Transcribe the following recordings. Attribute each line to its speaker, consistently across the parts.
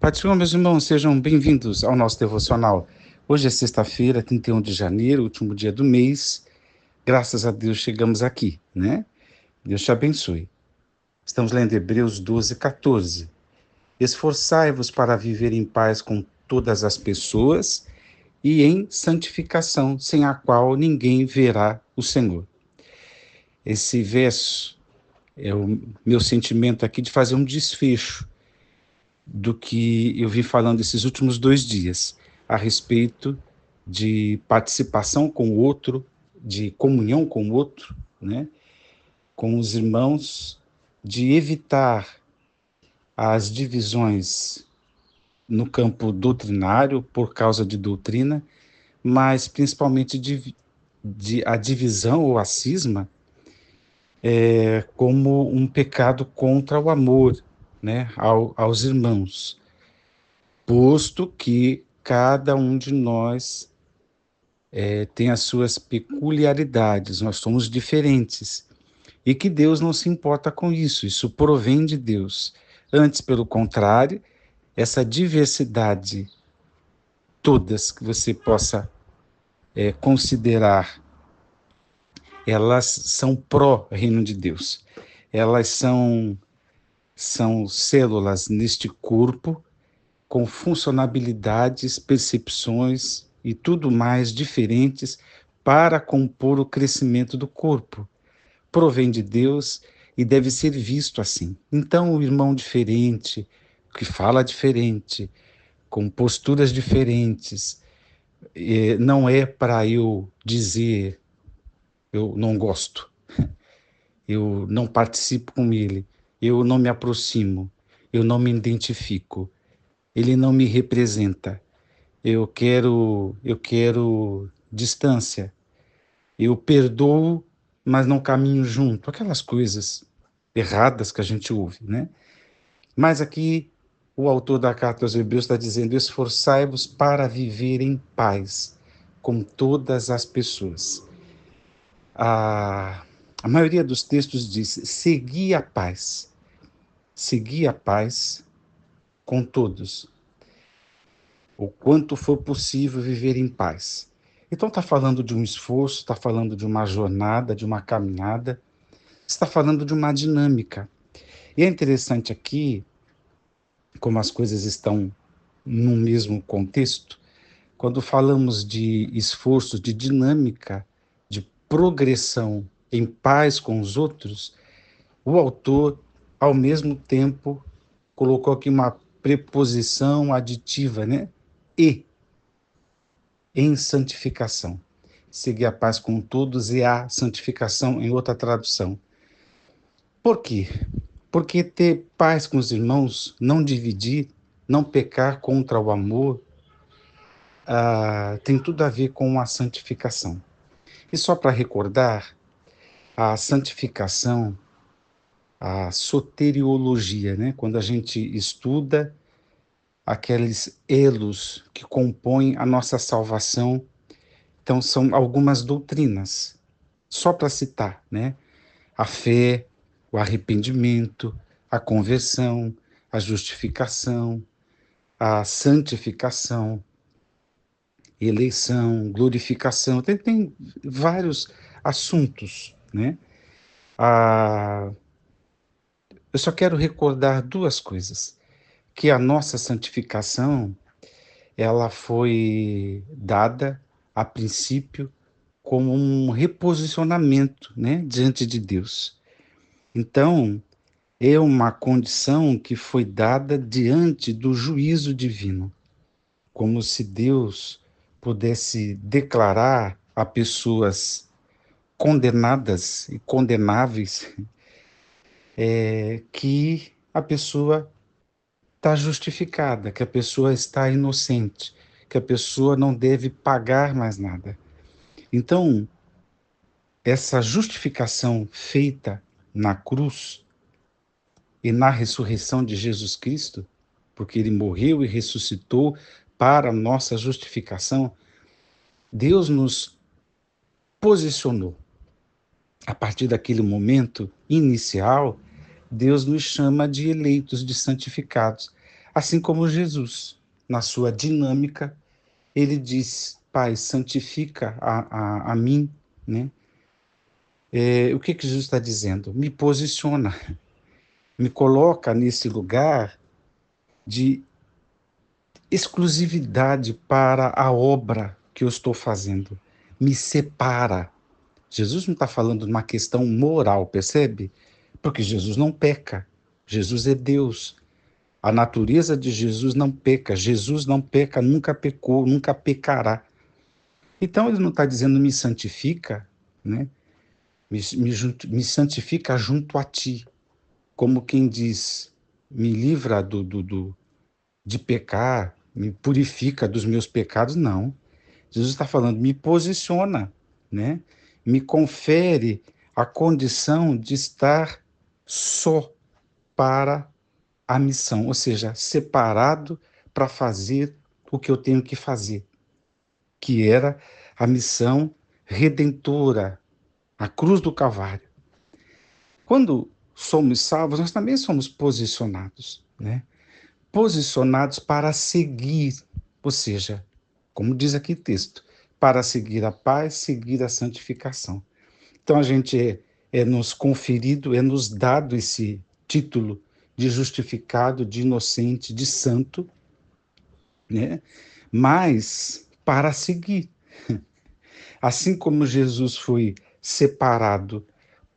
Speaker 1: Pai do Senhor, meus irmãos, sejam bem-vindos ao nosso devocional. Hoje é sexta-feira, 31 de janeiro, último dia do mês. Graças a Deus chegamos aqui, né? Deus te abençoe. Estamos lendo Hebreus 12, 14. Esforçai-vos para viver em paz com todas as pessoas e em santificação, sem a qual ninguém verá o Senhor. Esse verso é o meu sentimento aqui de fazer um desfecho do que eu vim falando esses últimos 2 dias, a respeito de participação com o outro, de comunhão com o outro, né? Com os irmãos, de evitar as divisões no campo doutrinário, por causa de doutrina, mas principalmente de a divisão ou a cisma como um pecado contra o amor, né, aos irmãos, posto que cada um de nós tem as suas peculiaridades, nós somos diferentes, e que Deus não se importa com isso, isso provém de Deus. Antes, pelo contrário, essa diversidade, todas que você possa considerar, elas são pró-reino de Deus. Elas são células neste corpo com funcionalidades, percepções e tudo mais diferentes para compor o crescimento do corpo. Provém de Deus e deve ser visto assim. Então, o irmão diferente, que fala diferente, com posturas diferentes, não é para eu dizer eu não gosto, eu não participo com ele, eu não me aproximo, eu não me identifico, ele não me representa. Eu quero distância. Eu perdoo, mas não caminho junto. Aquelas coisas erradas que a gente ouve, né? Mas aqui o autor da carta aos Hebreus está dizendo: esforçai-vos para viver em paz com todas as pessoas. A maioria dos textos diz: segui a paz com todos, o quanto for possível viver em paz. Então está falando de um esforço, está falando de uma jornada, de uma caminhada, está falando de uma dinâmica. E é interessante aqui, como as coisas estão no mesmo contexto, quando falamos de esforço, de dinâmica, de progressão em paz com os outros, o autor, ao mesmo tempo, colocou aqui uma preposição aditiva, né? E, em santificação. Seguir a paz com todos e a santificação em outra tradução. Por quê? Porque ter paz com os irmãos, não dividir, não pecar contra o amor, tem tudo a ver com a santificação. E só para recordar, a santificação, a soteriologia, né? Quando a gente estuda aqueles elos que compõem a nossa salvação, então são algumas doutrinas, só para citar, né? A fé, o arrependimento, a conversão, a justificação, a santificação, eleição, glorificação, tem vários assuntos, né? Ah, eu só quero recordar duas coisas, que a nossa santificação, ela foi dada, a princípio, como um reposicionamento, né, diante de Deus. Então, é uma condição que foi dada diante do juízo divino, como se Deus pudesse declarar a pessoas condenadas e condenáveis que a pessoa está justificada, que a pessoa está inocente, que a pessoa não deve pagar mais nada. Então, essa justificação feita na cruz e na ressurreição de Jesus Cristo, porque ele morreu e ressuscitou para a nossa justificação, Deus nos posicionou. A partir daquele momento inicial, Deus nos chama de eleitos, de santificados. Assim como Jesus, na sua dinâmica, ele diz: Pai, santifica a mim, né? O que que Jesus está dizendo? Me posiciona, me coloca nesse lugar de exclusividade para a obra que eu estou fazendo. Me separa. Jesus não está falando de uma questão moral, percebe? Porque Jesus não peca. Jesus é Deus. A natureza de Jesus não peca. Jesus não peca, nunca pecou, nunca pecará. Então ele não está dizendo me santifica, né? Me santifica junto a ti. Como quem diz, me livra de pecar, me purifica dos meus pecados. Não. Jesus está falando, me posiciona, né? Me confere a condição de estar só para a missão, ou seja, separado para fazer o que eu tenho que fazer, que era a missão redentora, a cruz do Calvário. Quando somos salvos, nós também somos posicionados, né? Posicionados para seguir, ou seja, como diz aqui o texto, para seguir a paz, seguir a santificação. Então a gente é nos conferido, é nos dado esse título de justificado, de inocente, de santo, né? Mas para seguir. Assim como Jesus foi separado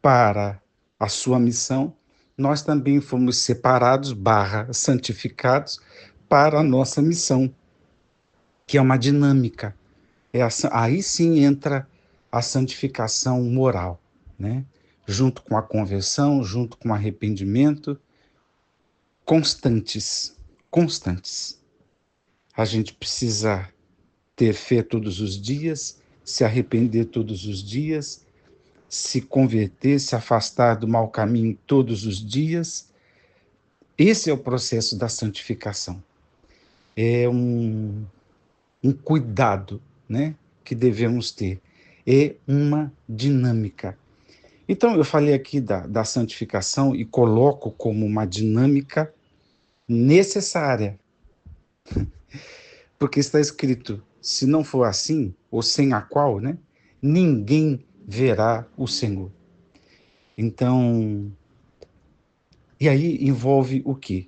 Speaker 1: para a sua missão, nós também fomos separados, santificados, para a nossa missão, que é uma dinâmica. Aí sim entra a santificação moral, né? Junto com a conversão, junto com o arrependimento, constantes, constantes. A gente precisa ter fé todos os dias, se arrepender todos os dias, se converter, se afastar do mau caminho todos os dias. Esse é o processo da santificação. É um cuidado, né, que devemos ter. É uma dinâmica. Então, eu falei aqui da santificação e coloco como uma dinâmica necessária, porque está escrito, se não for assim, ou sem a qual, né, ninguém verá o Senhor. Então, e aí envolve o quê?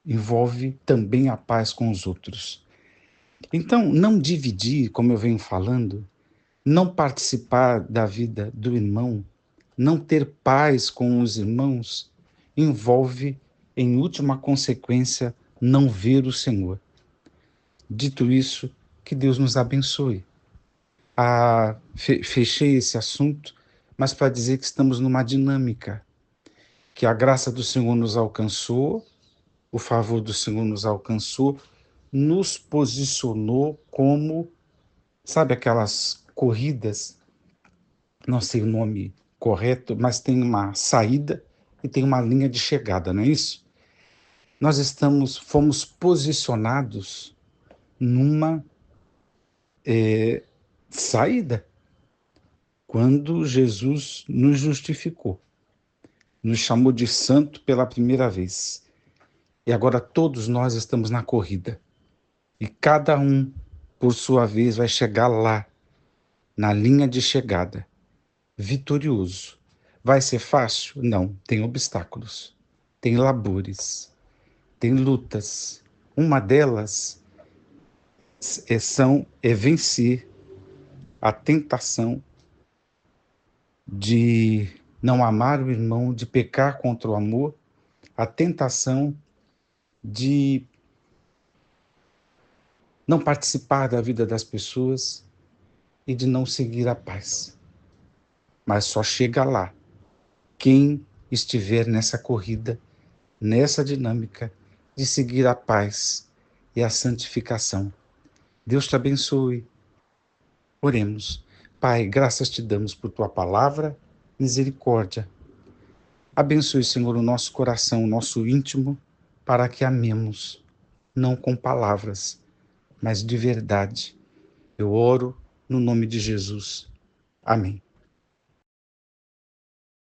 Speaker 1: Envolve também a paz com os outros. Então, não dividir, como eu venho falando, não participar da vida do irmão, não ter paz com os irmãos, envolve, em última consequência, não ver o Senhor. Dito isso, que Deus nos abençoe. Fechei esse assunto, mas para dizer que estamos numa dinâmica, que a graça do Senhor nos alcançou, o favor do Senhor nos alcançou, nos posicionou como, sabe aquelas corridas, não sei o nome correto, mas tem uma saída e tem uma linha de chegada, não é isso? Nós fomos posicionados numa saída, quando Jesus nos justificou, nos chamou de santo pela primeira vez. E agora todos nós estamos na corrida. E cada um, por sua vez, vai chegar lá, na linha de chegada, vitorioso. Vai ser fácil? Não, tem obstáculos, tem labores, tem lutas. Uma delas é vencer a tentação de não amar o irmão, de pecar contra o amor, a tentação de não participar da vida das pessoas e de não seguir a paz. Mas só chega lá quem estiver nessa corrida, nessa dinâmica de seguir a paz e a santificação. Deus te abençoe. Oremos. Pai, graças te damos por tua palavra, misericórdia. Abençoe, Senhor, o nosso coração, o nosso íntimo, para que amemos, não com palavras, mas de verdade. Eu oro no nome de Jesus. Amém.